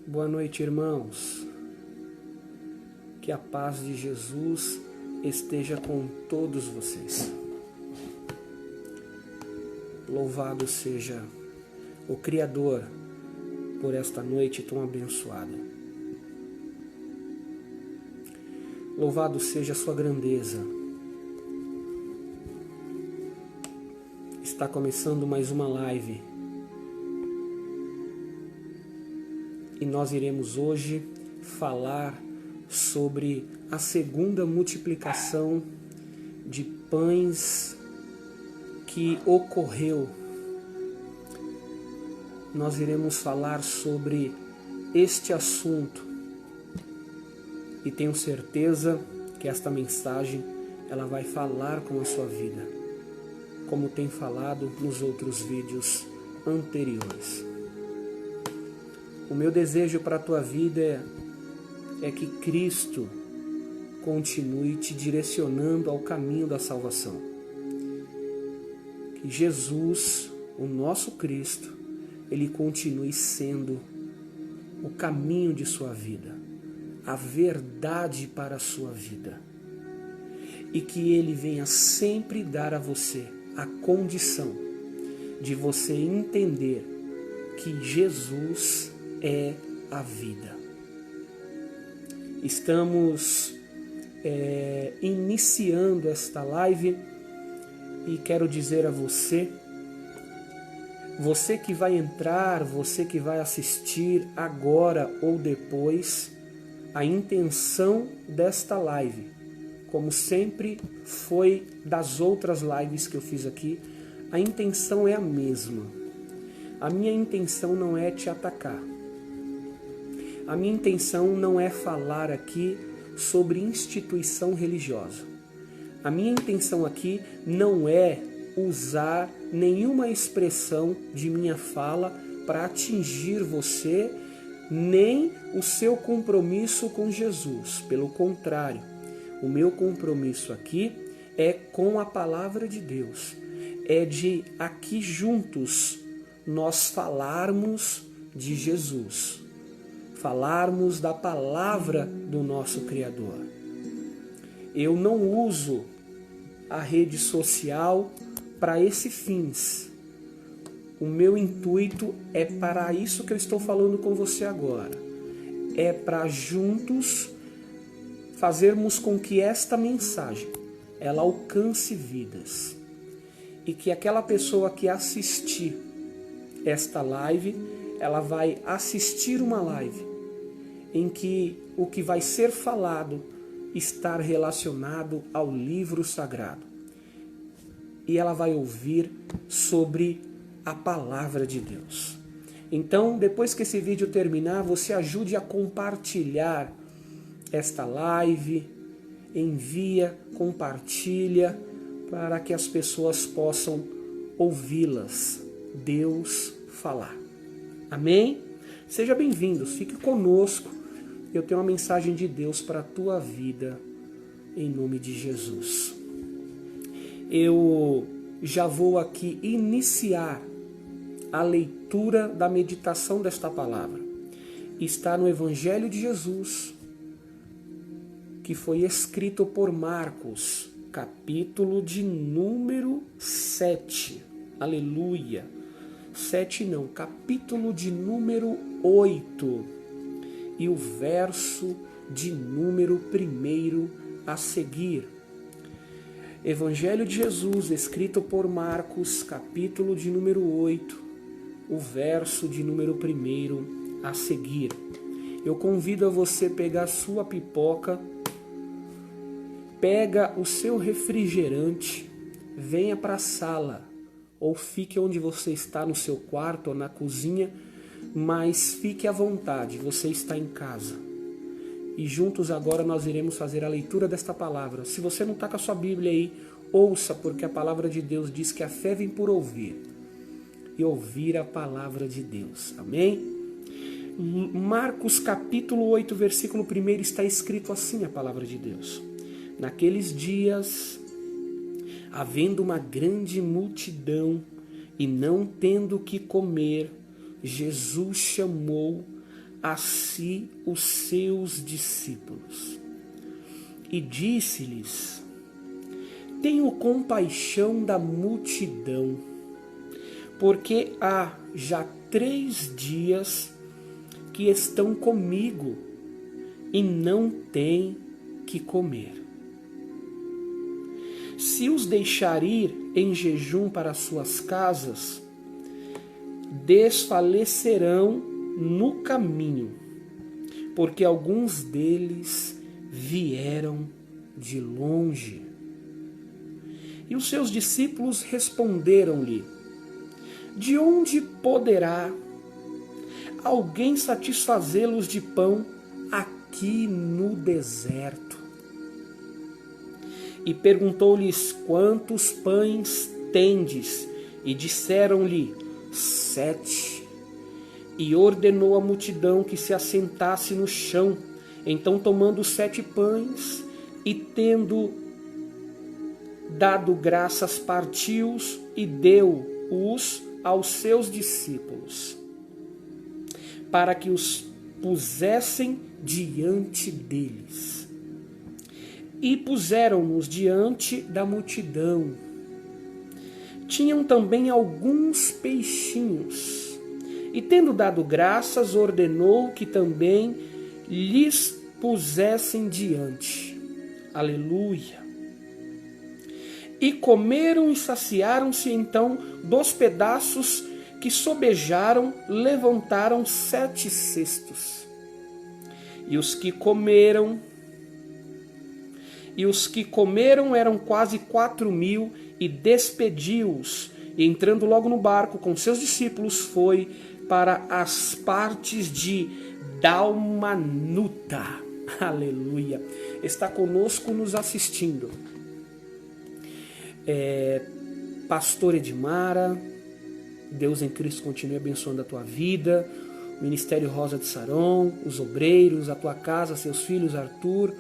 Boa noite, irmãos. Que a paz de Jesus esteja com todos vocês. Louvado seja o Criador por esta noite tão abençoada. Louvado seja a sua grandeza. Está começando mais uma live. E nós iremos hoje falar sobre a segunda multiplicação de pães que ocorreu. Nós iremos falar sobre este assunto e tenho certeza que esta mensagem ela vai falar com a sua vida, como tem falado nos outros vídeos anteriores. O meu desejo para a tua vida é que Cristo continue te direcionando ao caminho da salvação. Que Jesus, o nosso Cristo, Ele continue sendo o caminho de sua vida, a verdade para a sua vida. E que Ele venha sempre dar a você a condição de você entender que Jesus é a vida. Estamos iniciando esta live e quero dizer a você que vai entrar, você que vai assistir agora ou depois, a intenção desta live, como sempre foi das outras lives que eu fiz aqui, a intenção é a mesma. A minha intenção não é te atacar. A minha intenção não é falar aqui sobre instituição religiosa. A minha intenção aqui não é usar nenhuma expressão de minha fala para atingir você, nem o seu compromisso com Jesus. Pelo contrário, o meu compromisso aqui é com a palavra de Deus. É de aqui juntos nós falarmos de Jesus. Falarmos da palavra do nosso Criador. Eu não uso a rede social para esses fins. O meu intuito é para isso que eu estou falando com você agora. É para juntos fazermos com que esta mensagem ela alcance vidas. E que aquela pessoa que assistir esta live, ela vai assistir uma live em que o que vai ser falado está relacionado ao livro sagrado. E ela vai ouvir sobre a palavra de Deus. Então, depois que esse vídeo terminar, você ajude a compartilhar esta live, envia, compartilha, para que as pessoas possam ouvi-las, Deus falar. Amém? Seja bem-vindo, fique conosco. Eu tenho uma mensagem de Deus para a tua vida, em nome de Jesus. Eu já vou aqui iniciar a leitura da meditação desta palavra. Está no Evangelho de Jesus, que foi escrito por Marcos, capítulo de número 7. Aleluia! 7 não, capítulo de número 8. E o verso de número 1 a seguir. Evangelho de Jesus, escrito por Marcos, capítulo de número 8, o verso de número 1 a seguir. Eu convido a você pegar a sua pipoca, pega o seu refrigerante, venha para a sala, ou fique onde você está, no seu quarto ou na cozinha, mas fique à vontade, você está em casa. E juntos agora nós iremos fazer a leitura desta palavra. Se você não está com a sua Bíblia aí, ouça, porque a palavra de Deus diz que a fé vem por ouvir. E ouvir a palavra de Deus. Amém? Marcos capítulo 8, versículo 1 está escrito assim a palavra de Deus. Naqueles dias, havendo uma grande multidão e não tendo o que comer, Jesus chamou a si os seus discípulos e disse-lhes: tenho compaixão da multidão, porque há já 3 dias que estão comigo e não têm que comer. Se os deixar ir em jejum para suas casas, desfalecerão no caminho, porque alguns deles vieram de longe. E os seus discípulos responderam-lhe: de onde poderá alguém satisfazê-los de pão aqui no deserto? E perguntou-lhes: quantos pães tendes? E disseram-lhe: 7. E ordenou à multidão que se assentasse no chão. Então, tomando os 7 pães e tendo dado graças, partiu-os e deu-os aos seus discípulos, para que os pusessem diante deles. E puseram-nos diante da multidão. Tinham também alguns peixinhos. E tendo dado graças, ordenou que também lhes pusessem diante. Aleluia! E comeram e saciaram-se. Então dos pedaços que sobejaram, levantaram 7 cestos. E os que comeram eram quase 4.000, e despediu-os, e entrando logo no barco com seus discípulos, foi para as partes de Dalmanuta. Aleluia! Está conosco nos assistindo Pastor Edmara. Deus em Cristo continue abençoando a tua vida, o Ministério Rosa de Saron, os obreiros, a tua casa, seus filhos Arthur,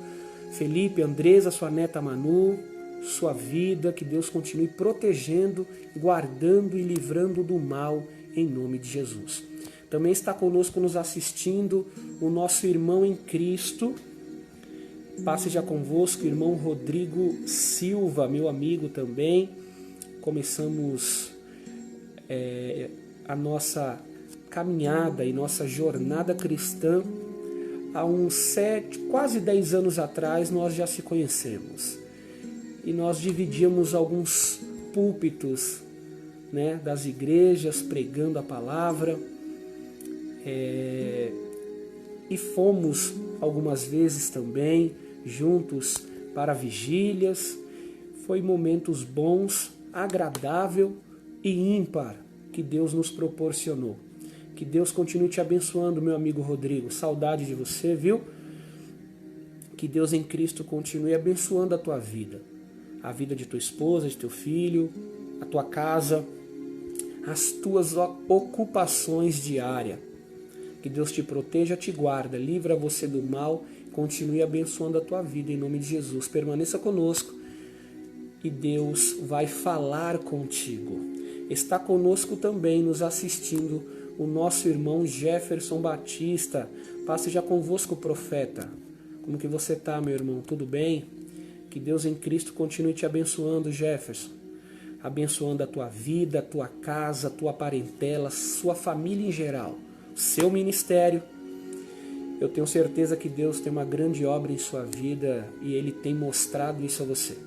Felipe, Andresa, sua neta Manu, sua vida, que Deus continue protegendo, guardando e livrando do mal, em nome de Jesus. Também está conosco nos assistindo o nosso irmão em Cristo, passe já convosco, irmão Rodrigo Silva, meu amigo também. Começamos a nossa caminhada e nossa jornada cristã há uns quase 10 anos atrás. Nós já se conhecemos e nós dividíamos alguns púlpitos, né, das igrejas, pregando a palavra, e fomos algumas vezes também juntos para vigílias. Foi momentos bons, agradável e ímpar que Deus nos proporcionou. Que Deus continue te abençoando, meu amigo Rodrigo. Saudade de você, viu? Que Deus em Cristo continue abençoando a tua vida, a vida de tua esposa, de teu filho, a tua casa, as tuas ocupações diárias. Que Deus te proteja, te guarda, livra você do mal, continue abençoando a tua vida em nome de Jesus. Permaneça conosco e Deus vai falar contigo. Está conosco também nos assistindo o nosso irmão Jefferson Batista. Passe já convosco, profeta. Como que você está, meu irmão? Tudo bem? Que Deus em Cristo continue te abençoando, Jefferson. Abençoando a tua vida, a tua casa, a tua parentela, sua família em geral, seu ministério. Eu tenho certeza que Deus tem uma grande obra em sua vida e Ele tem mostrado isso a você.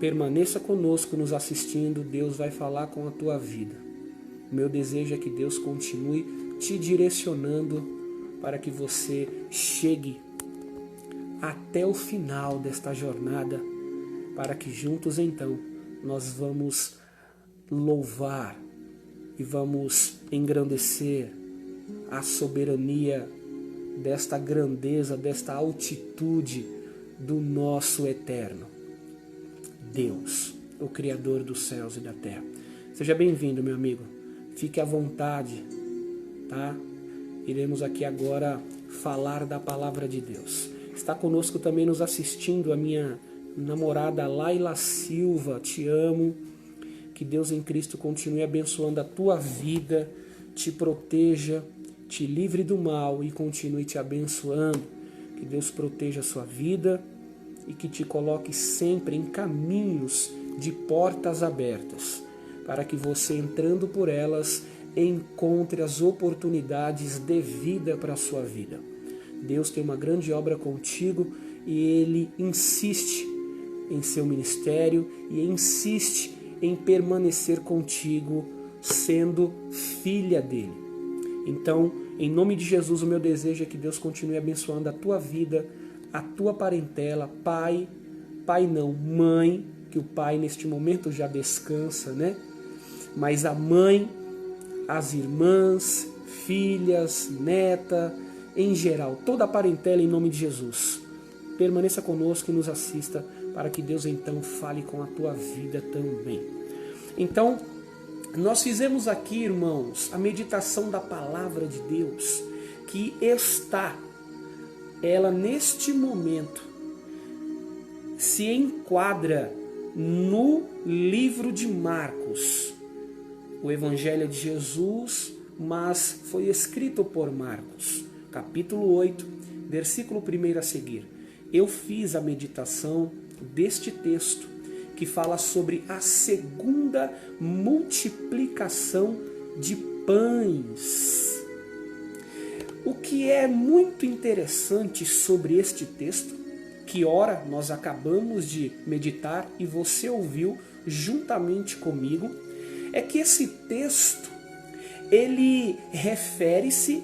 Permaneça conosco nos assistindo, Deus vai falar com a tua vida. O meu desejo é que Deus continue te direcionando para que você chegue até o final desta jornada, para que juntos então nós vamos louvar e vamos engrandecer a soberania desta grandeza, desta altitude do nosso eterno Deus, o Criador dos céus e da terra. Seja bem-vindo, meu amigo. Fique à vontade, tá? Iremos aqui agora falar da palavra de Deus. Está conosco também nos assistindo a minha namorada Laila Silva. Te amo. Que Deus em Cristo continue abençoando a tua vida, te proteja, te livre do mal e continue te abençoando. Que Deus proteja a sua vida e que te coloque sempre em caminhos de portas abertas, para que você, entrando por elas, encontre as oportunidades de vida para a sua vida. Deus tem uma grande obra contigo e Ele insiste em seu ministério e insiste em permanecer contigo, sendo filha dele. Então, em nome de Jesus, o meu desejo é que Deus continue abençoando a tua vida, a tua parentela, pai não, mãe, que o pai neste momento já descansa, né? Mas a mãe, as irmãs, filhas, neta, em geral, toda a parentela, em nome de Jesus. Permaneça conosco e nos assista, para que Deus então fale com a tua vida também. Então, nós fizemos aqui, irmãos, a meditação da palavra de Deus, que está, ela neste momento, se enquadra no livro de Marcos, o Evangelho de Jesus, mas foi escrito por Marcos, capítulo 8, versículo 1 a seguir. Eu fiz a meditação deste texto, que fala sobre a segunda multiplicação de pães. O que é muito interessante sobre este texto, que ora nós acabamos de meditar e você ouviu juntamente comigo, é que esse texto, ele refere-se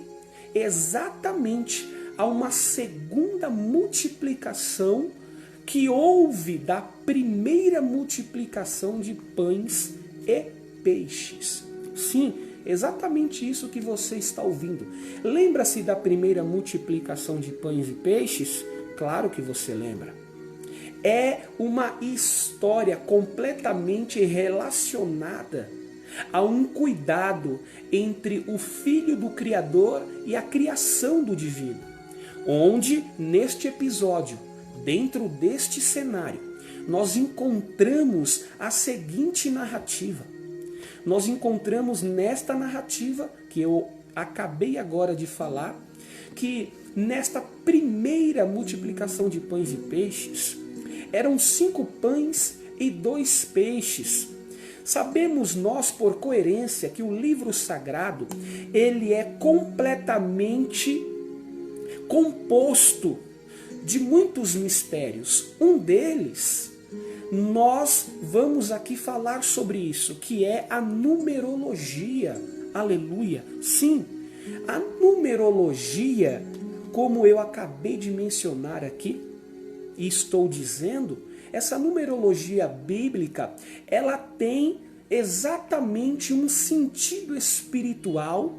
exatamente a uma segunda multiplicação que houve da primeira multiplicação de pães e peixes. Sim, exatamente isso que você está ouvindo. Lembra-se da primeira multiplicação de pães e peixes? Claro que você lembra. É uma história completamente relacionada a um cuidado entre o Filho do Criador e a criação do Divino, onde, neste episódio, dentro deste cenário, nós encontramos a seguinte narrativa. Nós encontramos nesta narrativa, que eu acabei agora de falar, que nesta primeira multiplicação de pães e peixes, eram 5 pães e 2 peixes. Sabemos nós, por coerência, que o livro sagrado, ele é completamente composto de muitos mistérios. Um deles, nós vamos aqui falar sobre isso, que é a numerologia. Aleluia! Sim, a numerologia, como eu acabei de mencionar aqui, e estou dizendo, essa numerologia bíblica, ela tem exatamente um sentido espiritual,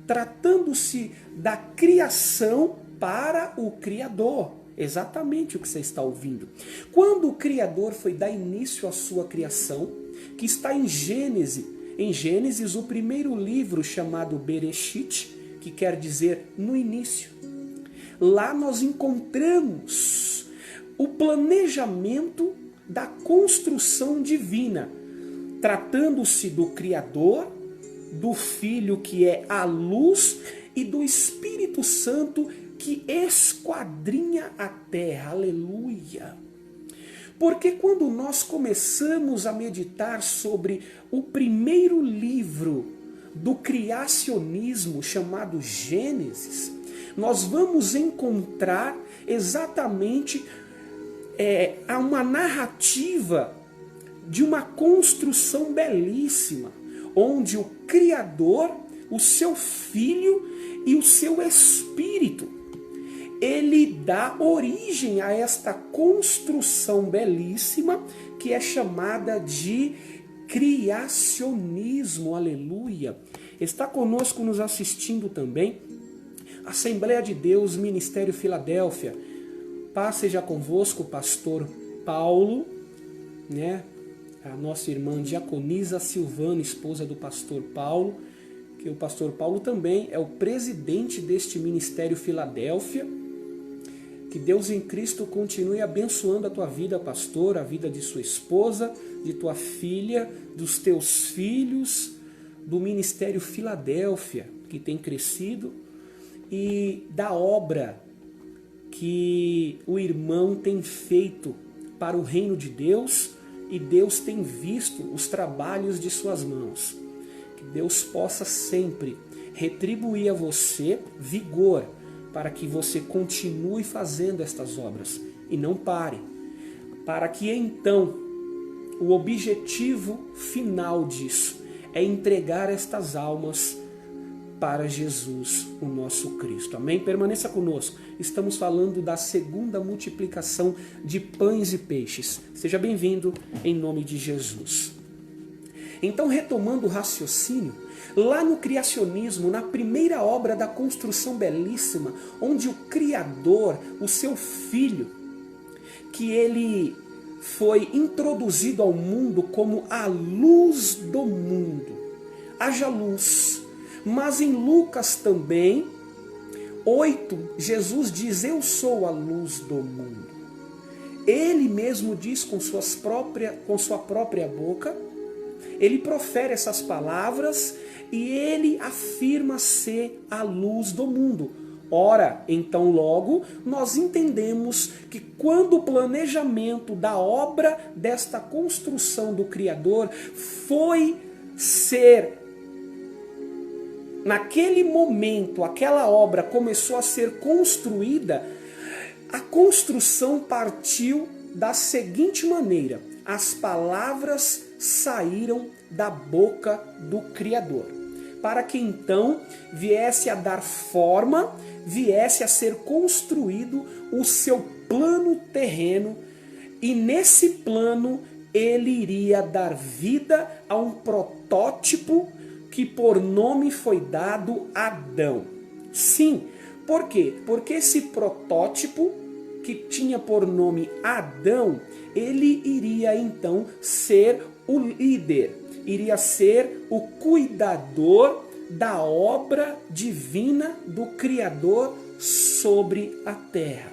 tratando-se da criação para o Criador. Exatamente o que você está ouvindo. Quando o Criador foi dar início à sua criação, que está em Gênesis, o primeiro livro chamado Bereshit, que quer dizer no início. Lá nós encontramos o planejamento da construção divina, tratando-se do Criador, do Filho que é a luz e do Espírito Santo que esquadrinha a terra. Aleluia! Porque quando nós começamos a meditar sobre o primeiro livro do criacionismo chamado Gênesis, nós vamos encontrar exatamente uma narrativa de uma construção belíssima, onde o Criador, o seu Filho e o seu Espírito, ele dá origem a esta construção belíssima que é chamada de criacionismo. Aleluia! Está conosco nos assistindo também Assembleia de Deus, Ministério Filadélfia. Paz seja convosco, pastor Paulo, né? A nossa irmã Diaconisa Silvana, esposa do pastor Paulo, que o pastor Paulo também é o presidente deste Ministério Filadélfia. Que Deus em Cristo continue abençoando a tua vida, pastor, a vida de sua esposa, de tua filha, dos teus filhos, do Ministério Filadélfia, que tem crescido, e da obra que o irmão tem feito para o reino de Deus, e Deus tem visto os trabalhos de suas mãos. Que Deus possa sempre retribuir a você vigor para que você continue fazendo estas obras e não pare, para que então o objetivo final disso é entregar estas almas para Jesus, o nosso Cristo. Amém? Permaneça conosco. Estamos falando da segunda multiplicação de pães e peixes. Seja bem-vindo em nome de Jesus. Então, retomando o raciocínio, lá no criacionismo, na primeira obra da construção belíssima, onde o Criador, o seu Filho, que ele foi introduzido ao mundo como a luz do mundo. Haja luz. Mas em Lucas também, 8, Jesus diz, eu sou a luz do mundo. Ele mesmo diz com sua própria boca, ele profere essas palavras e ele afirma ser a luz do mundo. Ora, então logo, nós entendemos que quando o planejamento da obra desta construção do Criador foi ser... Naquele momento, aquela obra começou a ser construída, a construção partiu da seguinte maneira: as palavras saíram da boca do Criador, para que então viesse a dar forma, viesse a ser construído o seu plano terreno, e nesse plano ele iria dar vida a um protótipo que por nome foi dado Adão. Sim, por quê? Porque esse protótipo que tinha por nome Adão, ele iria então ser o líder, iria ser o cuidador da obra divina do Criador sobre a terra.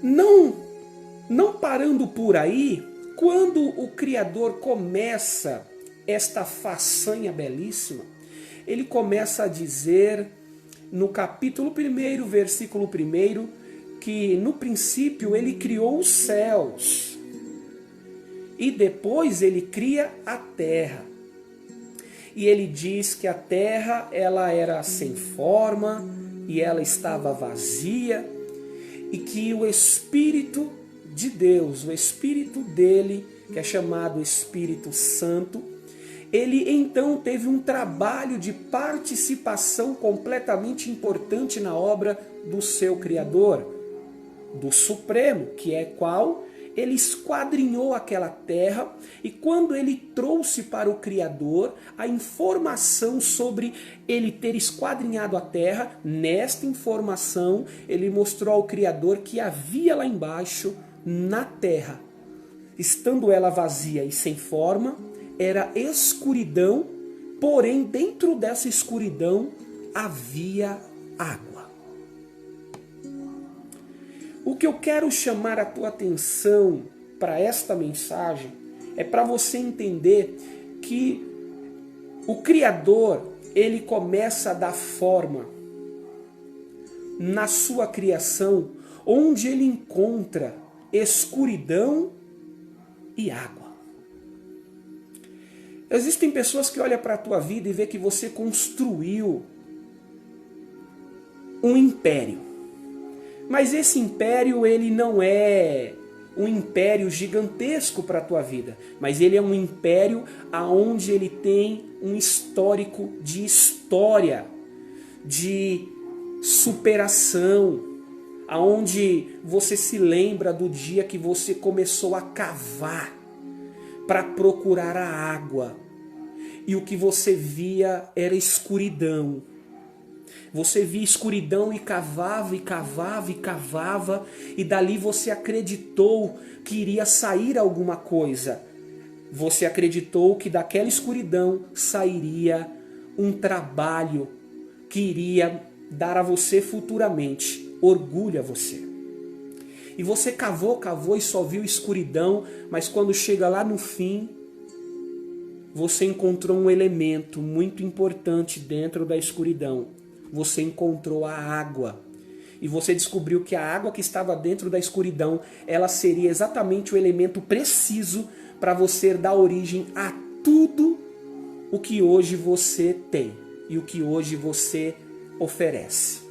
Não parando por aí, quando o Criador começa esta façanha belíssima, ele começa a dizer no capítulo 1, versículo 1, que no princípio ele criou os céus e depois ele cria a terra. E ele diz que a terra ela era sem forma e ela estava vazia e que o Espírito de Deus, o Espírito dele, que é chamado Espírito Santo, ele então teve um trabalho de participação completamente importante na obra do seu Criador, do Supremo, que é qual? Ele esquadrinhou aquela terra e quando ele trouxe para o Criador a informação sobre ele ter esquadrinhado a terra, nesta informação ele mostrou ao Criador que havia lá embaixo, na terra, estando ela vazia e sem forma, era escuridão, porém dentro dessa escuridão havia água. O que eu quero chamar a tua atenção para esta mensagem é para você entender que o Criador, ele começa a dar forma na sua criação, onde ele encontra escuridão e água. Existem pessoas que olham para a tua vida e vê que você construiu um império. Mas esse império, ele não é um império gigantesco para a tua vida, mas ele é um império aonde ele tem um histórico de história, de superação, aonde você se lembra do dia que você começou a cavar para procurar a água, e o que você via era escuridão. Você via escuridão e cavava, e cavava, e cavava, e dali você acreditou que iria sair alguma coisa. Você acreditou que daquela escuridão sairia um trabalho que iria dar a você futuramente orgulho a você. E você cavou, cavou e só viu escuridão, mas quando chega lá no fim, você encontrou um elemento muito importante dentro da escuridão. Você encontrou a água. E você descobriu que a água que estava dentro da escuridão, ela seria exatamente o elemento preciso para você dar origem a tudo o que hoje você tem e o que hoje você oferece.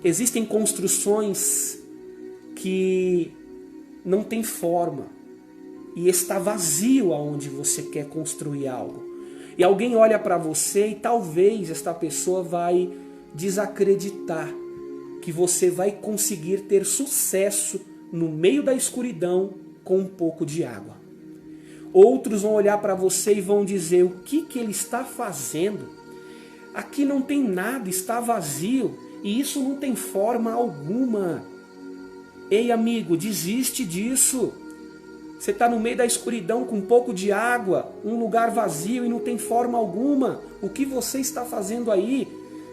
Existem construções que não têm forma e está vazio aonde você quer construir algo. E alguém olha para você e talvez esta pessoa vai desacreditar que você vai conseguir ter sucesso no meio da escuridão com um pouco de água. Outros vão olhar para você e vão dizer: o que ele está fazendo? Aqui não tem nada, está vazio e isso não tem forma alguma. Ei, amigo, desiste disso. Você está no meio da escuridão com um pouco de água, um lugar vazio e não tem forma alguma. O que você está fazendo aí?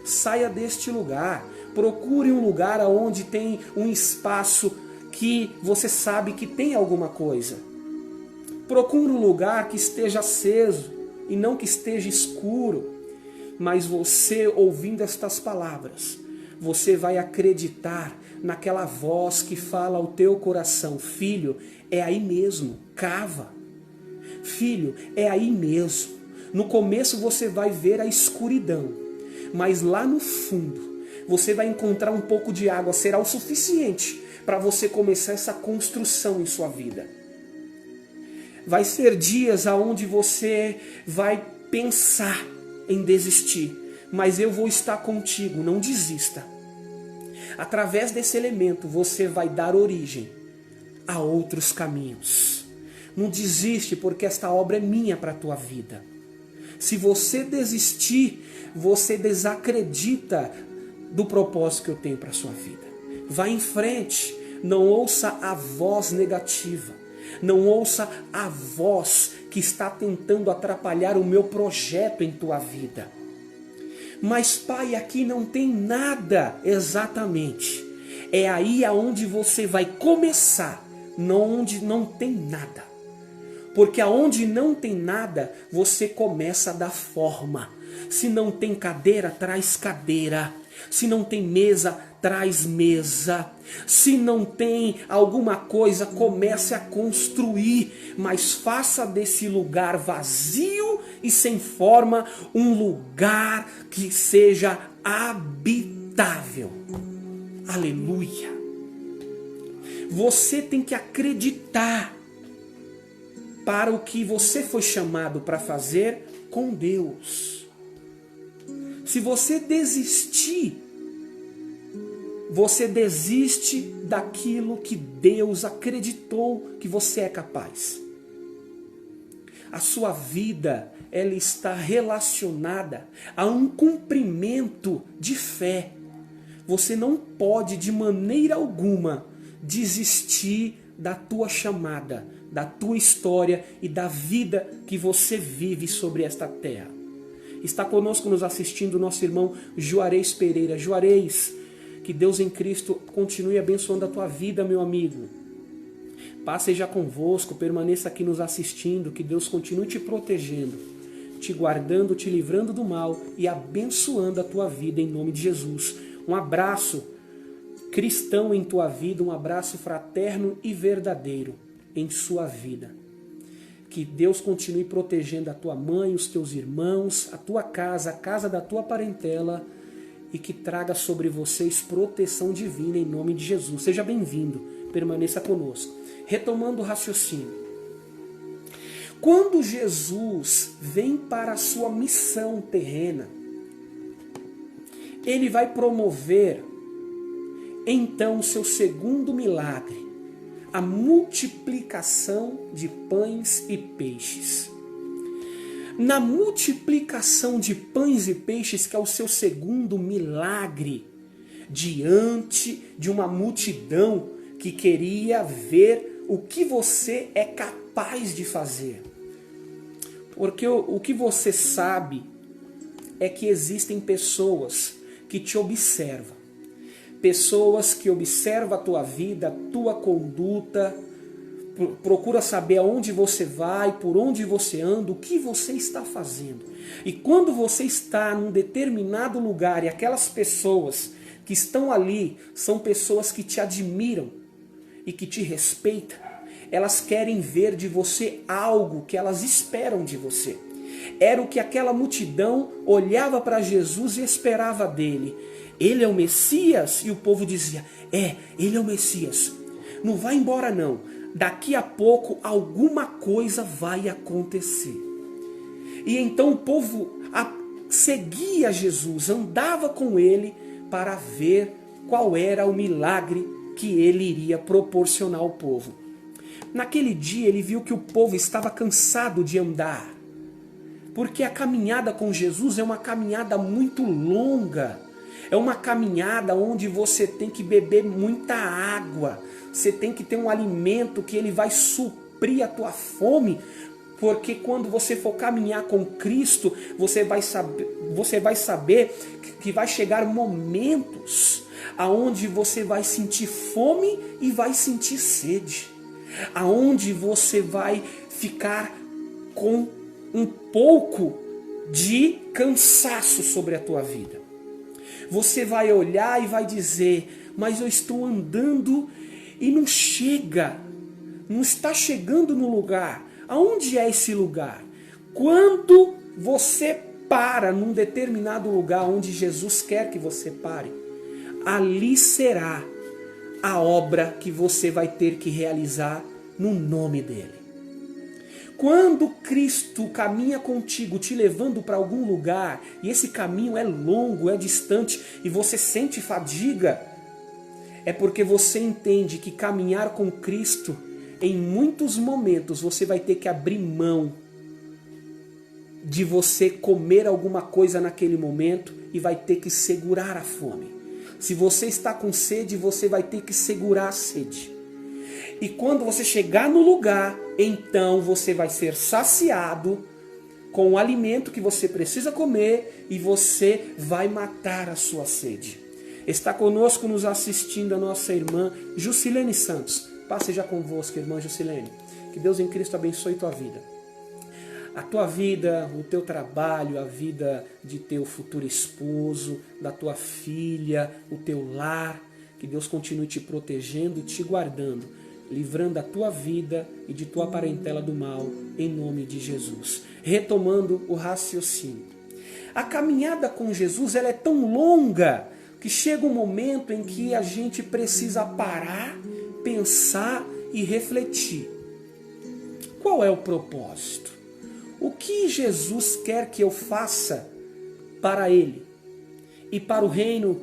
Saia deste lugar. Procure um lugar onde tem um espaço que você sabe que tem alguma coisa. Procure um lugar que esteja aceso e não que esteja escuro. Mas você, ouvindo estas palavras, você vai acreditar naquela voz que fala ao teu coração: filho, é aí mesmo, cava. Filho, é aí mesmo. No começo você vai ver a escuridão, mas lá no fundo você vai encontrar um pouco de água, será o suficiente para você começar essa construção em sua vida. Vai ser dias aonde você vai pensar em desistir, mas eu vou estar contigo, não desista. Através desse elemento você vai dar origem a outros caminhos. Não desiste, porque esta obra é minha para a tua vida. Se você desistir, você desacredita do propósito que eu tenho para a sua vida. Vá em frente, não ouça a voz negativa, não ouça a voz que está tentando atrapalhar o meu projeto em tua vida. Mas pai, aqui não tem nada. Exatamente. É aí aonde você vai começar, não onde não tem nada. Porque aonde não tem nada, você começa a dar forma. Se não tem cadeira, traz cadeira. Se não tem mesa, traz mesa. Se não tem alguma coisa, comece a construir. Mas faça desse lugar vazio e sem forma um lugar que seja habitável. Aleluia. Você tem que acreditar para o que você foi chamado para fazer com Deus. Se você desistir, você desiste daquilo que Deus acreditou que você é capaz. A sua vida, ela está relacionada a um cumprimento de fé. Você não pode de maneira alguma desistir da tua chamada, da tua história e da vida que você vive sobre esta terra. Está conosco nos assistindo o nosso irmão Juarez Pereira. Juarez, que Deus em Cristo continue abençoando a tua vida, meu amigo. Paz seja convosco, permaneça aqui nos assistindo, que Deus continue te protegendo, te guardando, te livrando do mal e abençoando a tua vida em nome de Jesus. Um abraço cristão em tua vida, um abraço fraterno e verdadeiro em sua vida. Que Deus continue protegendo a tua mãe, os teus irmãos, a tua casa, a casa da tua parentela, e que traga sobre vocês proteção divina em nome de Jesus. Seja bem-vindo, permaneça conosco. Retomando o raciocínio. Quando Jesus vem para a sua missão terrena, ele vai promover então o seu segundo milagre, a multiplicação de pães e peixes. Na multiplicação de pães e peixes, que é o seu segundo milagre, diante de uma multidão que queria ver o que você é capaz de fazer. Porque o que você sabe é que existem pessoas que te observam. Pessoas que observam a tua vida, a tua conduta, procura saber aonde você vai, por onde você anda, o que você está fazendo. E quando você está num determinado lugar e aquelas pessoas que estão ali são pessoas que te admiram e que te respeitam, elas querem ver de você algo que elas esperam de você. Era o que aquela multidão olhava para Jesus e esperava dele. Ele é o Messias? E o povo dizia, ele é o Messias. Não vai embora não. Daqui a pouco alguma coisa vai acontecer. E então o povo seguia Jesus, andava com ele para ver qual era o milagre que ele iria proporcionar ao povo. Naquele dia ele viu que o povo estava cansado de andar, porque a caminhada com Jesus é uma caminhada muito longa, é uma caminhada onde você tem que beber muita água, você tem que ter um alimento que ele vai suprir a tua fome, porque quando você for caminhar com Cristo, você vai saber que vai chegar momentos aonde você vai sentir fome e vai sentir sede, aonde você vai ficar com um pouco de cansaço sobre a tua vida. Você vai olhar e vai dizer, mas eu estou andando e não chega, não está chegando no lugar. Aonde é esse lugar? Quando você para num determinado lugar onde Jesus quer que você pare, ali será a obra que você vai ter que realizar no nome dele. Quando Cristo caminha contigo, te levando para algum lugar, e esse caminho é longo, é distante, e você sente fadiga, é porque você entende que caminhar com Cristo, em muitos momentos, você vai ter que abrir mão de você comer alguma coisa naquele momento e vai ter que segurar a fome. Se você está com sede, você vai ter que segurar a sede. E quando você chegar no lugar, então você vai ser saciado com o alimento que você precisa comer e você vai matar a sua sede. Está conosco nos assistindo a nossa irmã Jusilene Santos. Paz seja convosco, irmã Jusilene. Que Deus em Cristo abençoe tua vida. A tua vida, o teu trabalho, a vida de teu futuro esposo, da tua filha, o teu lar. Que Deus continue te protegendo e te guardando, livrando a tua vida e de tua parentela do mal, em nome de Jesus. Retomando o raciocínio. A caminhada com Jesus ela é tão longa que chega um momento em que a gente precisa parar, pensar e refletir. Qual é o propósito? O que Jesus quer que eu faça para Ele, e para o reino,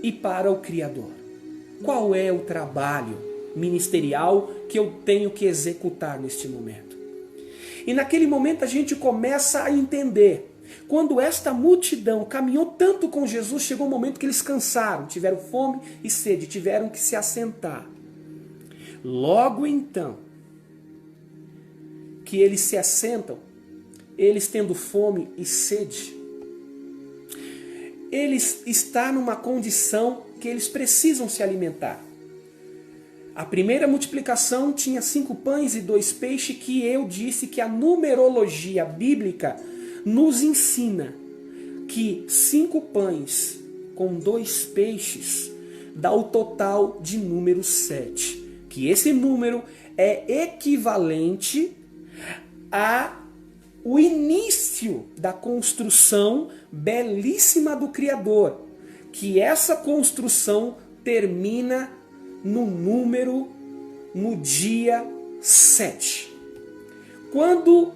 e para o Criador? Qual é o trabalho ministerial que eu tenho que executar neste momento? E naquele momento a gente começa a entender. Quando esta multidão caminhou tanto com Jesus, chegou um momento que eles cansaram, tiveram fome e sede, tiveram que se assentar. Logo então, que eles se assentam, eles tendo fome e sede, eles estão numa condição que eles precisam se alimentar. A primeira multiplicação tinha 5 pães e 2 peixes, que eu disse que a numerologia bíblica nos ensina que 5 pães com 2 peixes dá o total de número 7. Que esse número é equivalente ao início da construção belíssima do Criador. Que essa construção termina no dia 7. Quando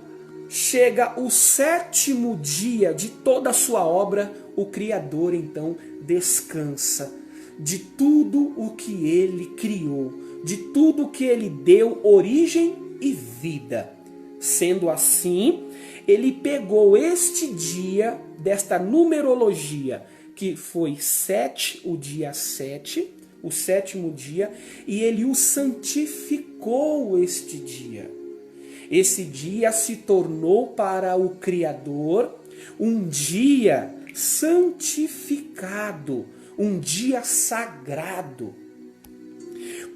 chega o 7º dia de toda a sua obra, o Criador então descansa de tudo o que ele criou, de tudo o que ele deu origem e vida. Sendo assim, ele pegou este dia desta numerologia, que foi 7, o dia 7, o 7º dia, e ele o santificou este dia. Esse dia se tornou para o Criador um dia santificado, um dia sagrado.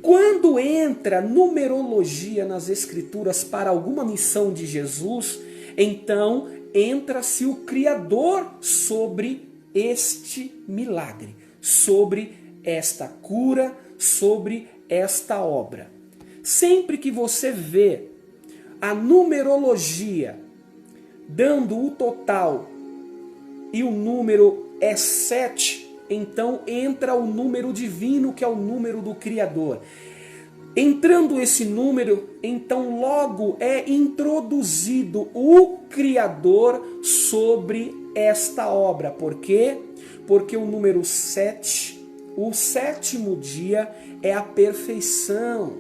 Quando entra numerologia nas Escrituras para alguma missão de Jesus, então entra-se o Criador sobre este milagre, sobre esta cura, sobre esta obra. Sempre que você vê a numerologia dando o total e o número é 7, então entra o número divino, que é o número do Criador. Entrando esse número, então logo é introduzido o Criador sobre esta obra. Por quê? Porque o número 7, o sétimo dia, é a perfeição.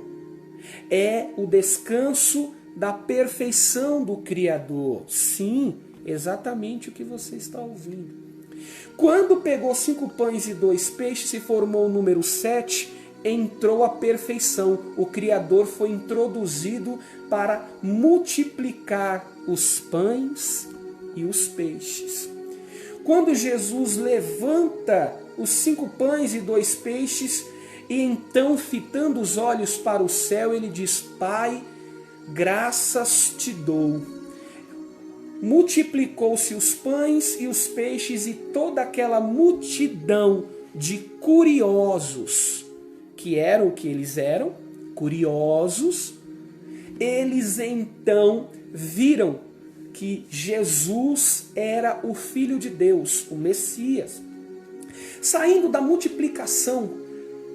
É o descanso da perfeição do Criador. Sim, exatamente o que você está ouvindo. Quando pegou 5 pães e 2 peixes e formou o número 7, entrou a perfeição. O Criador foi introduzido para multiplicar os pães e os peixes. Quando Jesus levanta os 5 pães e 2 peixes, e então, fitando os olhos para o céu, ele diz: Pai, graças te dou. Multiplicou-se os pães e os peixes, e toda aquela multidão de curiosos, que eram o que eles eram, curiosos, eles então viram que Jesus era o Filho de Deus, o Messias. Saindo da multiplicação,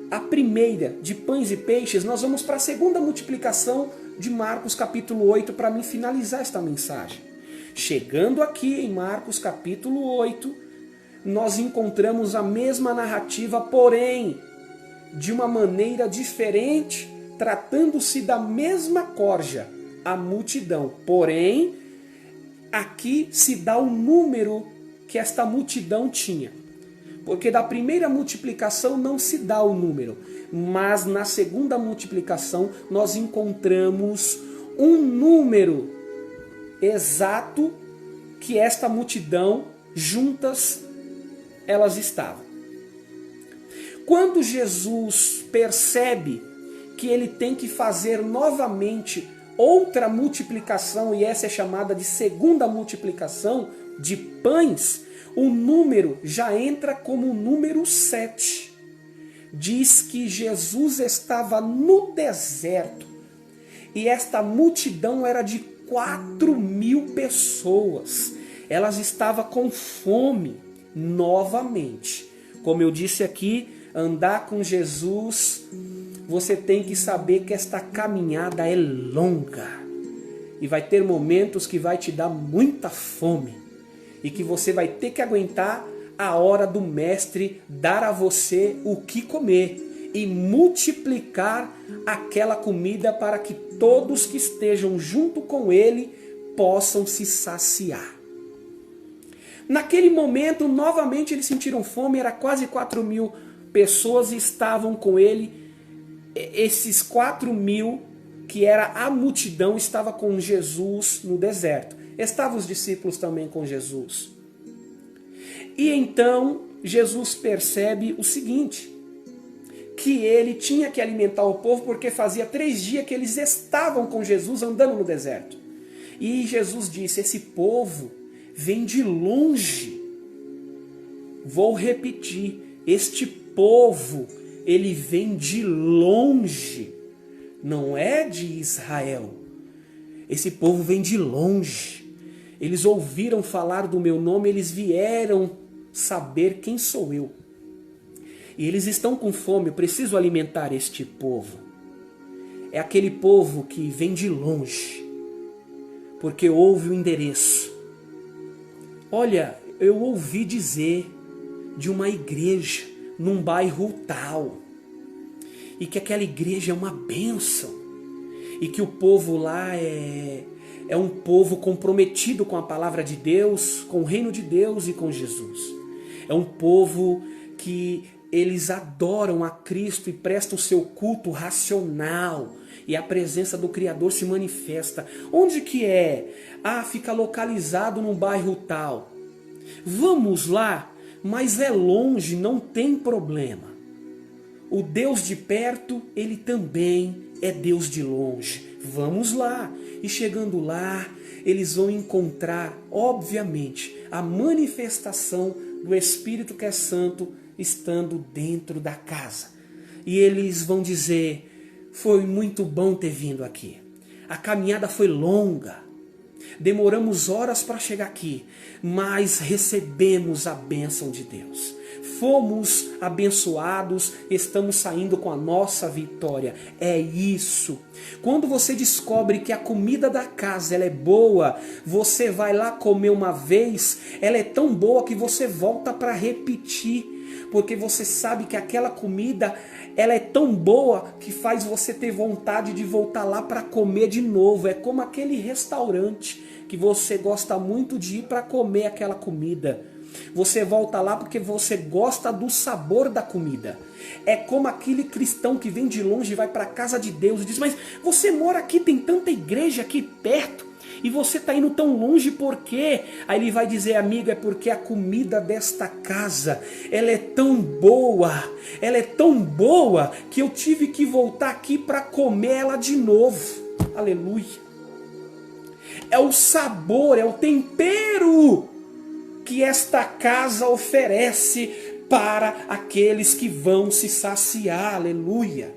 a primeira de pães e peixes, nós vamos para a segunda multiplicação de Marcos capítulo 8, para mim finalizar esta mensagem. Chegando aqui em Marcos capítulo 8, nós encontramos a mesma narrativa, porém de uma maneira diferente, tratando-se da mesma corja, a multidão. Porém, aqui se dá o número que esta multidão tinha. Porque da primeira multiplicação não se dá o número, mas na segunda multiplicação nós encontramos um número exato que esta multidão juntas elas estavam. Quando Jesus percebe que ele tem que fazer novamente outra multiplicação, e essa é chamada de segunda multiplicação de pães, o número já entra como o número 7. Diz que Jesus estava no deserto e esta multidão era de 4.000 pessoas. Elas estavam com fome novamente. Como eu disse aqui, andar com Jesus, você tem que saber que esta caminhada é longa. E vai ter momentos que vai te dar muita fome. E que você vai ter que aguentar a hora do mestre dar a você o que comer. E multiplicar aquela comida para que todos que estejam junto com ele possam se saciar. Naquele momento, novamente eles sentiram fome, era quase 4.000 pessoas e estavam com ele. Esses 4.000, que era a multidão, estava com Jesus no deserto. Estavam os discípulos também com Jesus. E então Jesus percebe o seguinte, que ele tinha que alimentar o povo porque fazia 3 dias que eles estavam com Jesus andando no deserto. E Jesus disse, esse povo vem de longe. Vou repetir, este povo, ele vem de longe, não é de Israel. Esse povo vem de longe. Eles ouviram falar do meu nome, eles vieram saber quem sou eu. E eles estão com fome, eu preciso alimentar este povo. É aquele povo que vem de longe, porque ouve o endereço. Olha, eu ouvi dizer de uma igreja num bairro tal, e que aquela igreja é uma bênção, e que o povo lá é um povo comprometido com a palavra de Deus, com o reino de Deus e com Jesus. É um povo que eles adoram a Cristo e prestam seu culto racional, e a presença do Criador se manifesta. Onde que é? Ah, fica localizado num bairro tal. Vamos lá, mas é longe, não tem problema. O Deus de perto, ele também é Deus de longe. Vamos lá. E chegando lá, eles vão encontrar, obviamente, a manifestação do Espírito que é Santo estando dentro da casa. E eles vão dizer: foi muito bom ter vindo aqui. A caminhada foi longa. Demoramos horas para chegar aqui, mas recebemos a bênção de Deus. Fomos abençoados, estamos saindo com a nossa vitória. É isso. Quando você descobre que a comida da casa ela é boa, você vai lá comer uma vez, ela é tão boa que você volta para repetir, porque você sabe que aquela comida ela é tão boa que faz você ter vontade de voltar lá para comer de novo. É como aquele restaurante que você gosta muito de ir para comer aquela comida. Você volta lá porque você gosta do sabor da comida. É como aquele cristão que vem de longe e vai para a casa de Deus e diz: mas você mora aqui, tem tanta igreja aqui perto, e você está indo tão longe por quê? Aí ele vai dizer: amigo, é porque a comida desta casa, ela é tão boa que eu tive que voltar aqui para comer ela de novo. Aleluia. É o sabor, é o tempero que esta casa oferece para aqueles que vão se saciar. Aleluia.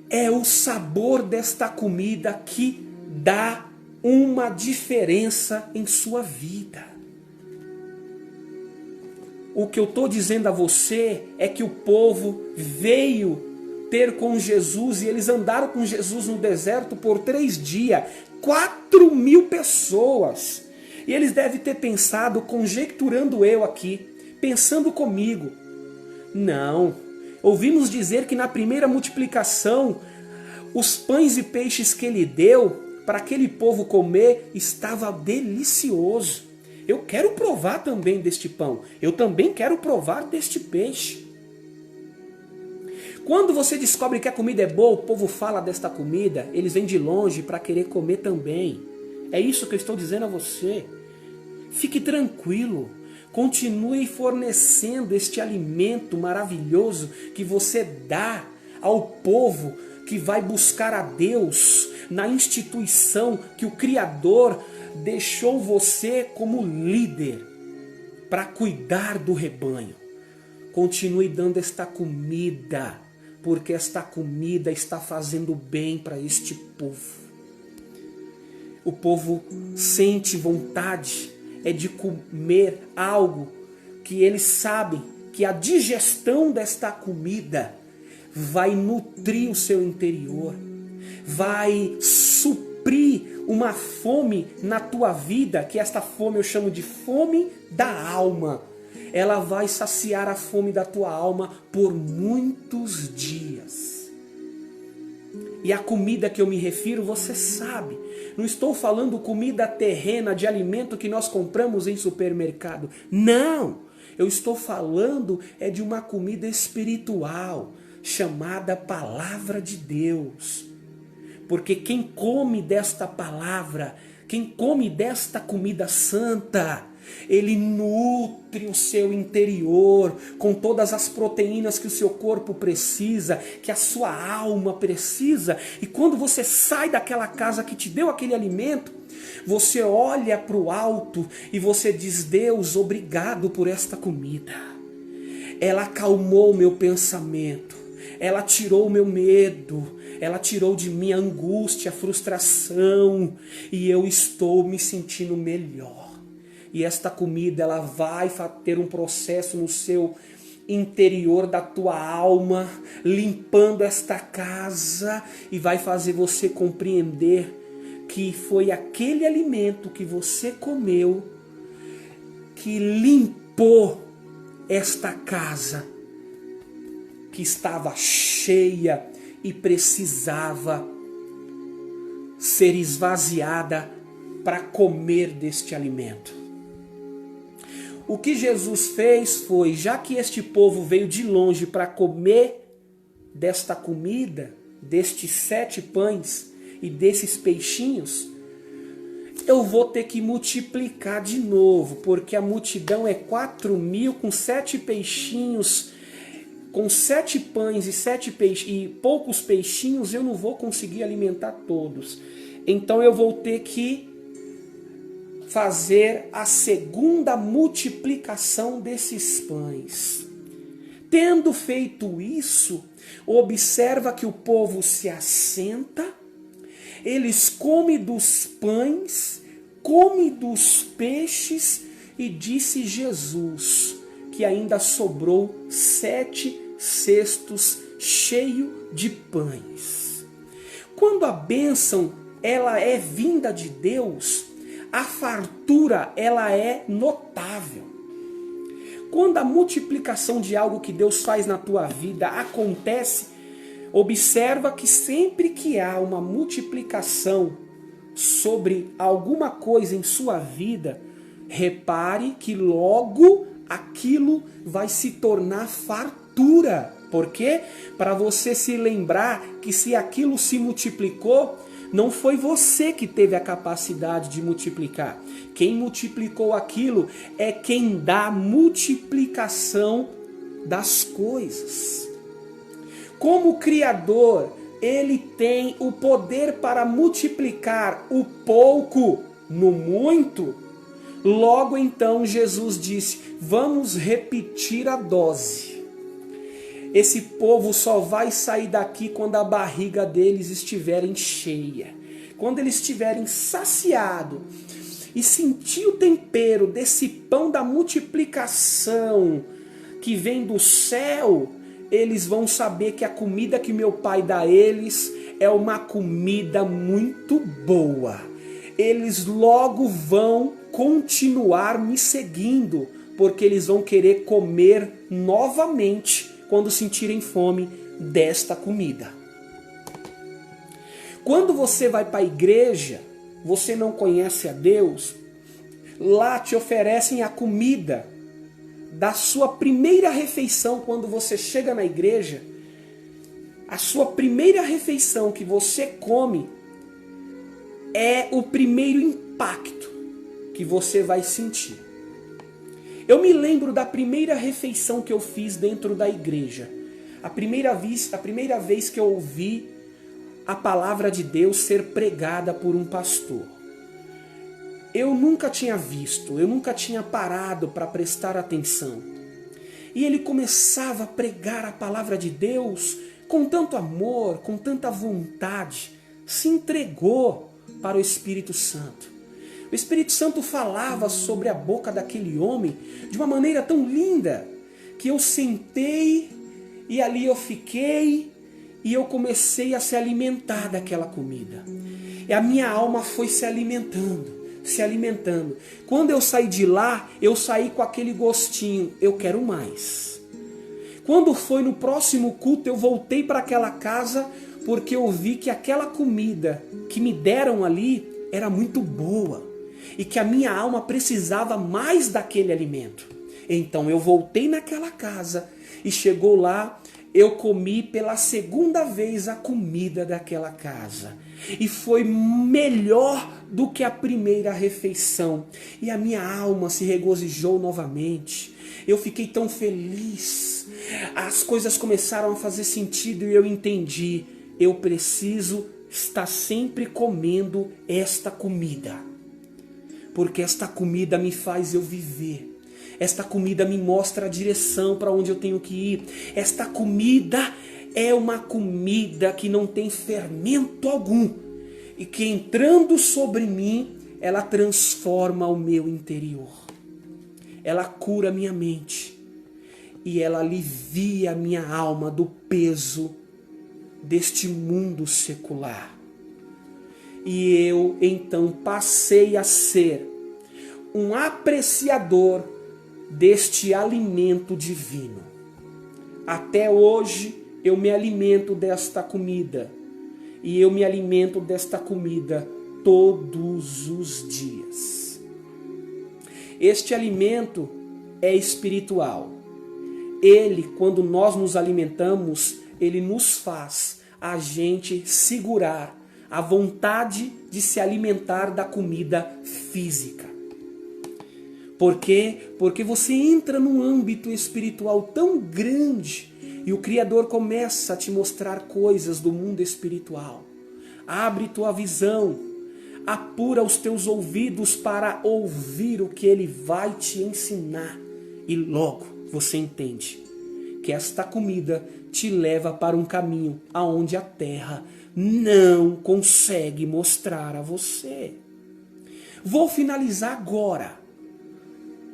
É o sabor desta comida que dá uma diferença em sua vida. O que eu estou dizendo a você é que o povo veio ter com Jesus e eles andaram com Jesus no deserto por 3 dias. 4.000 pessoas. E eles devem ter pensado, conjecturando eu aqui, pensando comigo: não, ouvimos dizer que na primeira multiplicação, os pães e peixes que ele deu para aquele povo comer estava delicioso. Eu quero provar também deste pão. Eu também quero provar deste peixe. Quando você descobre que a comida é boa, o povo fala desta comida, eles vêm de longe para querer comer também. É isso que eu estou dizendo a você. Fique tranquilo. Continue fornecendo este alimento maravilhoso que você dá ao povo que vai buscar a Deus na instituição que o Criador deixou você como líder para cuidar do rebanho. Continue dando esta comida, porque esta comida está fazendo bem para este povo. O povo sente vontade de comer algo que eles sabem que a digestão desta comida vai nutrir o seu interior, vai suprir uma fome na tua vida, que esta fome eu chamo de fome da alma. Ela vai saciar a fome da tua alma por muitos dias. E a comida que eu me refiro, você sabe, não estou falando comida terrena de alimento que nós compramos em supermercado. Não, eu estou falando de uma comida espiritual, chamada Palavra de Deus. Porque quem come desta palavra, quem come desta comida santa, ele nutre o seu interior com todas as proteínas que o seu corpo precisa, que a sua alma precisa. E quando você sai daquela casa que te deu aquele alimento, você olha para o alto e você diz: Deus, obrigado por esta comida. Ela acalmou o meu pensamento, ela tirou o meu medo, ela tirou de mim a angústia, a frustração, e eu estou me sentindo melhor. E esta comida, ela vai ter um processo no seu interior da tua alma, limpando esta casa, e vai fazer você compreender que foi aquele alimento que você comeu que limpou esta casa que estava cheia e precisava ser esvaziada para comer deste alimento. O que Jesus fez foi, já que este povo veio de longe para comer desta comida, destes 7 pães e desses peixinhos, eu vou ter que multiplicar de novo, porque a multidão é 4.000 com 7 peixinhos. com 7 pães e poucos peixinhos, eu não vou conseguir alimentar todos. Então eu vou ter que fazer a segunda multiplicação desses pães. Tendo feito isso, observa que o povo se assenta, eles comem dos pães, comem dos peixes, e disse Jesus que ainda sobrou 7 cestos cheios de pães. Quando a bênção ela é vinda de Deus, a fartura ela é notável. Quando a multiplicação de algo que Deus faz na tua vida acontece, observa que sempre que há uma multiplicação sobre alguma coisa em sua vida, repare que logo aquilo vai se tornar fartura. Por quê? Para você se lembrar que se aquilo se multiplicou, não foi você que teve a capacidade de multiplicar. Quem multiplicou aquilo é quem dá multiplicação das coisas. Como Criador, Ele tem o poder para multiplicar o pouco no muito. Logo então Jesus disse, vamos repetir a dose. Esse povo só vai sair daqui quando a barriga deles estiverem cheia. Quando eles estiverem saciados e sentir o tempero desse pão da multiplicação que vem do céu, eles vão saber que a comida que meu Pai dá a eles é uma comida muito boa. Eles logo vão continuar me seguindo, porque eles vão querer comer novamente quando sentirem fome desta comida. Quando você vai para a igreja, você não conhece a Deus, lá te oferecem a comida da sua primeira refeição. Quando você chega na igreja, a sua primeira refeição que você come é o primeiro impacto que você vai sentir. Eu me lembro da primeira refeição que eu fiz dentro da igreja. A primeira vez que eu ouvi a palavra de Deus ser pregada por um pastor. Eu nunca tinha visto, eu nunca tinha parado para prestar atenção. E ele começava a pregar a palavra de Deus com tanto amor, com tanta vontade, se entregou para o Espírito Santo. O Espírito Santo falava sobre a boca daquele homem de uma maneira tão linda que eu sentei e ali eu fiquei e eu comecei a se alimentar daquela comida. E a minha alma foi se alimentando. Quando eu saí de lá, eu saí com aquele gostinho, eu quero mais. Quando foi no próximo culto, eu voltei para aquela casa porque eu vi que aquela comida que me deram ali era muito boa e que a minha alma precisava mais daquele alimento. Então eu voltei naquela casa e chegou lá, eu comi pela segunda vez a comida daquela casa. E foi melhor do que a primeira refeição. E a minha alma se regozijou novamente. Eu fiquei tão feliz. As coisas começaram a fazer sentido e eu entendi. Eu preciso estar sempre comendo esta comida. Porque esta comida me faz eu viver. Esta comida me mostra a direção para onde eu tenho que ir. Esta comida é uma comida que não tem fermento algum. E que entrando sobre mim, ela transforma o meu interior. Ela cura minha mente. E ela alivia a minha alma do peso deste mundo secular. E eu então passei a ser um apreciador deste alimento divino. Até hoje eu me alimento desta comida. E eu me alimento desta comida todos os dias. Este alimento é espiritual. Ele, quando nós nos alimentamos, ele nos faz a gente segurar a vontade de se alimentar da comida física. Por quê? Porque você entra num âmbito espiritual tão grande E o Criador começa a te mostrar coisas do mundo espiritual. Abre tua visão, apura os teus ouvidos para ouvir o que Ele vai te ensinar. E logo você entende que esta comida te leva para um caminho aonde a terra não consegue mostrar a você. Vou finalizar agora,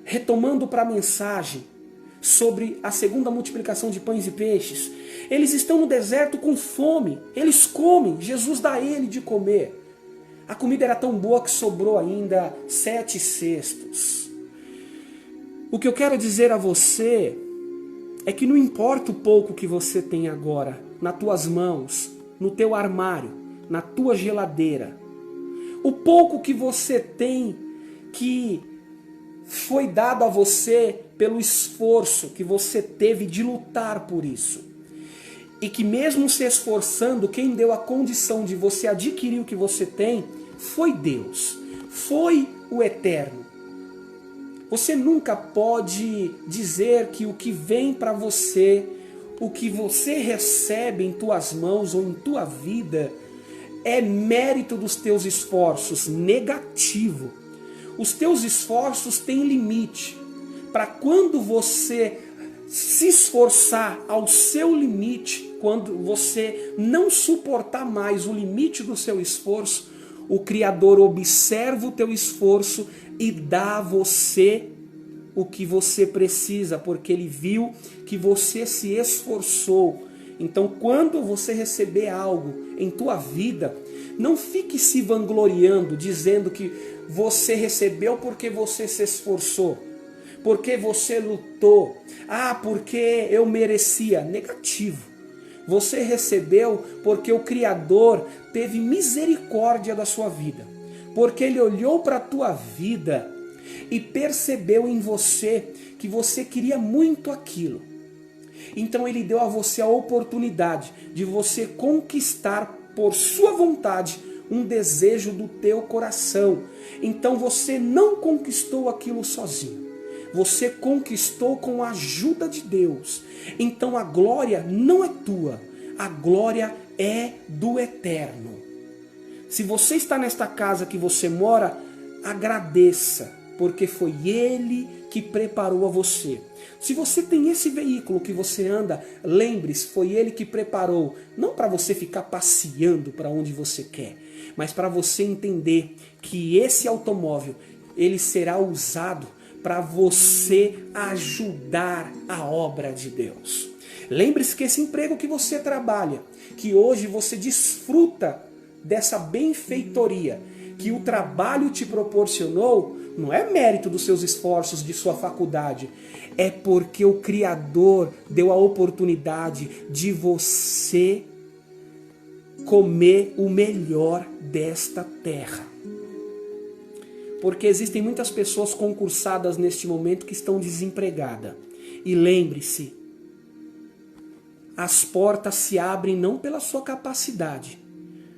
retomando para a mensagem sobre a segunda multiplicação de pães e peixes. Eles estão no deserto com fome, eles comem, Jesus dá a ele de comer. A comida era tão boa que sobrou ainda 7 cestos. O que eu quero dizer a você é que não importa o pouco que você tem agora nas tuas mãos, no teu armário, na tua geladeira, o pouco que você tem que foi dado a você pelo esforço que você teve de lutar por isso. E que mesmo se esforçando, quem deu a condição de você adquirir o que você tem foi Deus, foi o Eterno. Você nunca pode dizer que o que vem para você, o que você recebe em tuas mãos ou em tua vida, é mérito dos teus esforços. Negativo. Os teus esforços têm limite. Para quando você se esforçar ao seu limite, quando você não suportar mais o limite do seu esforço, o Criador observa o teu esforço e dá a você o que você precisa, porque Ele viu que você se esforçou. Então, quando você receber algo em tua vida, não fique se vangloriando, dizendo que você recebeu porque você se esforçou, porque você lutou, porque eu merecia. Negativo. Você recebeu porque o Criador teve misericórdia da sua vida, porque Ele olhou para a tua vida e percebeu em você que você queria muito aquilo. Então Ele deu a você a oportunidade de você conquistar por sua vontade um desejo do teu coração. Então você não conquistou aquilo sozinho. Você conquistou com a ajuda de Deus. Então a glória não é tua. A glória é do Eterno. Se você está nesta casa que você mora, agradeça, porque foi Ele que preparou a você. Se você tem esse veículo que você anda, lembre-se, foi Ele que preparou, não para você ficar passeando para onde você quer, mas para você entender que esse automóvel, ele será usado para você ajudar a obra de Deus. Lembre-se que esse emprego que você trabalha, que hoje você desfruta dessa benfeitoria, que o trabalho te proporcionou, não é mérito dos seus esforços, de sua faculdade, é porque o Criador deu a oportunidade de você comer o melhor desta terra. Porque existem muitas pessoas concursadas neste momento que estão desempregadas. E lembre-se, as portas se abrem não pela sua capacidade,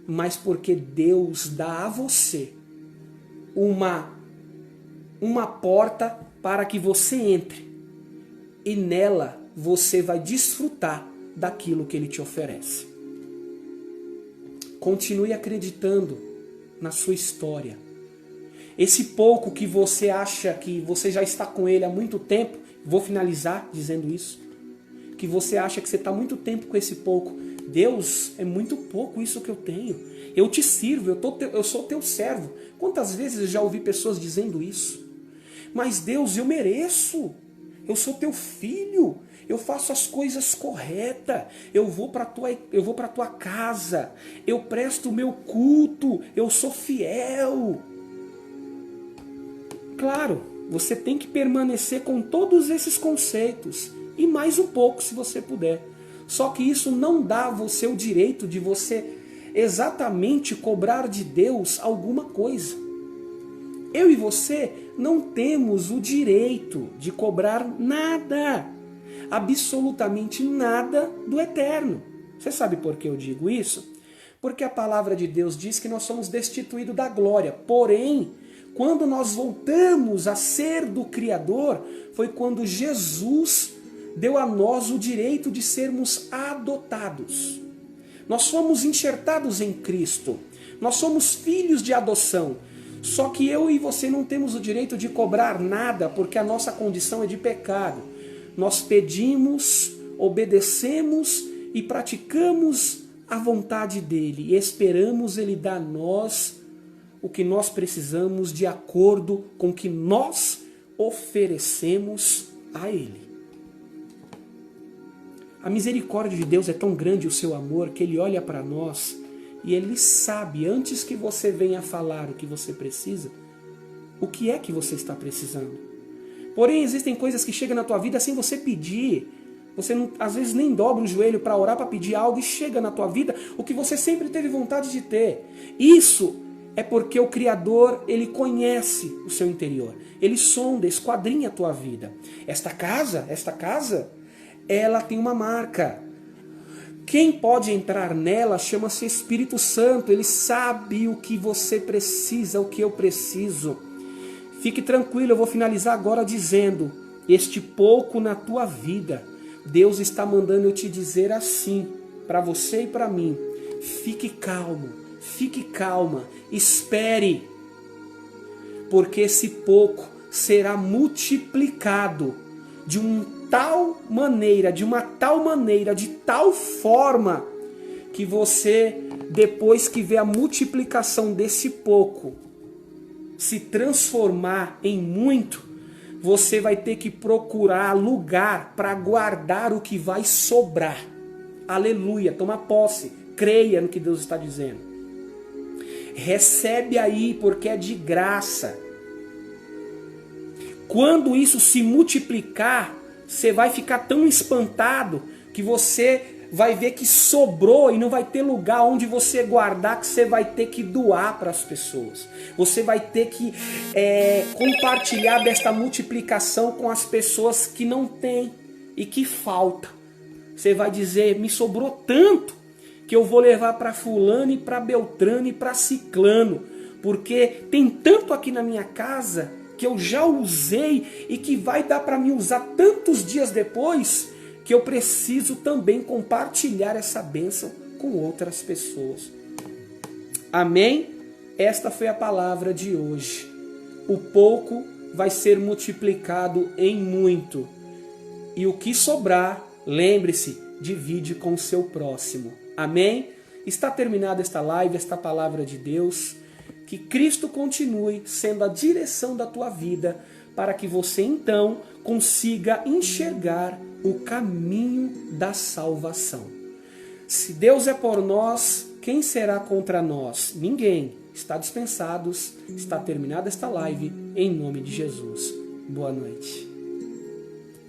mas porque Deus dá a você uma porta para que você entre. E nela você vai desfrutar daquilo que Ele te oferece. Continue acreditando na sua história. Esse pouco que você acha que você já está com Ele há muito tempo, vou finalizar dizendo isso, que você acha que você está há muito tempo com esse pouco. Deus, é muito pouco isso que eu tenho. Eu te sirvo, eu sou teu servo. Quantas vezes eu já ouvi pessoas dizendo isso? Mas Deus, eu mereço. Eu sou teu filho. Eu faço as coisas corretas. Eu vou para tua casa. Eu presto o meu culto. Eu sou fiel. Claro, você tem que permanecer com todos esses conceitos. E mais um pouco, se você puder. Só que isso não dá a você o direito de você exatamente cobrar de Deus alguma coisa. Eu e você não temos o direito de cobrar nada, absolutamente nada do Eterno. Você sabe por que eu digo isso? Porque a palavra de Deus diz que nós somos destituídos da glória. Porém, quando nós voltamos a ser do Criador, foi quando Jesus deu a nós o direito de sermos adotados. Nós fomos enxertados em Cristo. Nós somos filhos de adoção. Só que eu e você não temos o direito de cobrar nada, porque a nossa condição é de pecado. Nós pedimos, obedecemos e praticamos a vontade dele. E esperamos ele dar a nós o que nós precisamos de acordo com o que nós oferecemos a ele. A misericórdia de Deus é tão grande, o seu amor, que ele olha para nós e ele sabe, antes que você venha falar o que você precisa, o que é que você está precisando. Porém, existem coisas que chegam na tua vida sem você pedir. Você não, às vezes nem dobra o joelho para orar, para pedir algo, e chega na tua vida o que você sempre teve vontade de ter. Isso é porque o Criador, ele conhece o seu interior. Ele sonda, esquadrinha a tua vida. Esta casa, ela tem uma marca. Quem pode entrar nela chama-se Espírito Santo. Ele sabe o que você precisa, o que eu preciso. Fique tranquilo, eu vou finalizar agora dizendo: este pouco na tua vida, Deus está mandando eu te dizer assim, para você e para mim. Fique calmo, fique calma, espere, porque esse pouco será multiplicado de uma tal maneira, de tal forma, que você, depois que vê a multiplicação desse pouco se transformar em muito, você vai ter que procurar lugar para guardar o que vai sobrar. Aleluia, toma posse, creia no que Deus está dizendo. Recebe aí, porque é de graça. Quando isso se multiplicar, você vai ficar tão espantado que você vai ver que sobrou e não vai ter lugar onde você guardar, que você vai ter que doar para as pessoas. Você vai ter que compartilhar desta multiplicação com as pessoas que não têm e que falta. Você vai dizer: me sobrou tanto que eu vou levar para fulano e para Beltrano e para Ciclano, porque tem tanto aqui na minha casa que eu já usei e que vai dar para mim usar tantos dias depois, que eu preciso também compartilhar essa bênção com outras pessoas. Amém? Esta foi a palavra de hoje. O pouco vai ser multiplicado em muito. E o que sobrar, lembre-se, divide com o seu próximo. Amém? Está terminada esta live, esta palavra de Deus. Que Cristo continue sendo a direção da tua vida, para que você então consiga enxergar o caminho da salvação. Se Deus é por nós, quem será contra nós? Ninguém. Está dispensados, está terminada esta live, em nome de Jesus. Boa noite.